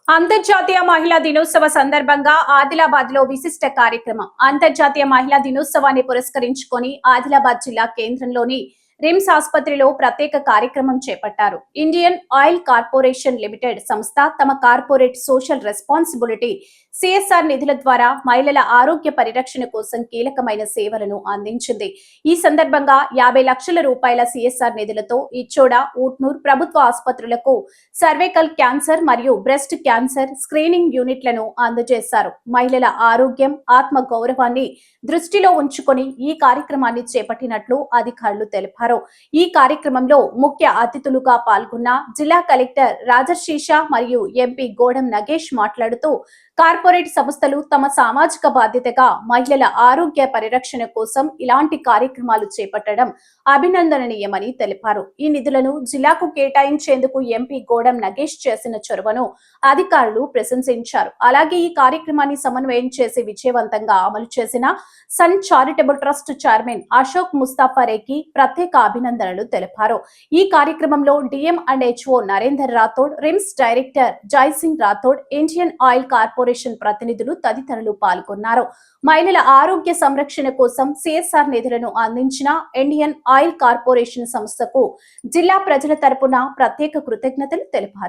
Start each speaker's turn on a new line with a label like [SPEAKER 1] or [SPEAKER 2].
[SPEAKER 1] అంతర్జాతీయ మహిళా దినోత్సవ సందర్భంగా ఆదిలాబాద్ లో విశిష్ట కార్యక్రమం. అంతర్జాతీయ మహిళా దినోత్సవాన్ని పురస్కరించుకొని ఆదిలాబాద్ జిల్లా కేంద్రంలోని రిమ్స్ ఆసుపత్రిలో ప్రత్యేక కార్యక్రమం చేపట్టారు. ఇండియన్ ఆయిల్ కార్పొరేషన్ లిమిటెడ్ సంస్థ తమ కార్పొరేట్ సోషల్ రెస్పాన్సిబిలిటీ సిఎస్ఆర్ నిధుల ద్వారా మహిళల ఆరోగ్య పరిరక్షణ కోసం కీలకమైన సేవలను అందించింది. ఈ సందర్భంగా 50 లక్షల రూపాయల సిఎస్ఆర్ నిధులతో ఇచ్చోడ, ఊట్నూర్ ప్రభుత్వ ఆసుపత్రులకు సర్వైకల్ క్యాన్సర్ మరియు బ్రెస్ట్ క్యాన్సర్ స్క్రీనింగ్ యూనిట్లను అందజేశారు. మహిళల ఆరోగ్యం, ఆత్మ గౌరవాన్ని దృష్టిలో ఉంచుకొని ఈ కార్యక్రమాన్ని చేపట్టినట్లు అధికారులు తెలిపారు. ఈ కార్యక్రమంలో ముఖ్య అతిథులుగా పాల్గొన్న జిల్లా కలెక్టర్ రాజశేష మరియు ఎంపీ గోడం నగేష్ మాట్లాడుతూ కార్పొరేట్ సంస్థలు తమ సామాజిక బాధ్యతగా మహిళల ఆరోగ్య పరిరక్షణ కోసం ఇలాంటి కార్యక్రమాలు చేపట్టడం అభినందనీయమని తెలిపారు. ఈ నిధులను జిల్లాకు కేటాయించేందుకు ఎంపీ గోడం నగేష్ చేసిన చొరవను అధికారులు ప్రశంసించారు. అలాగే ఈ కార్యక్రమాన్ని సమన్వయం చేసి విజయవంతంగా అమలు చేసిన Sun charitable trust chairman Ashok ముస్తాఫారేకి ప్రత్యేక అభినందనలు తెలిపారు. ఈ కార్యక్రమంలో DM and HO Narender Rathod, RIMS director Jaisingh Rathod, Indian Oil Corporation ప్రతినిధులు తదితరులు పాల్గొన్నారు. మహిళల ఆరోగ్య సంరక్షణ కోసం సిఎస్ఆర్ నిధులను అందించిన ఇండియన్ ఆయిల్ కార్పొరేషన్ సంస్థకు జిల్లా ప్రజల తరపున ప్రత్యేక కృతజ్ఞతలు తెలిపారు.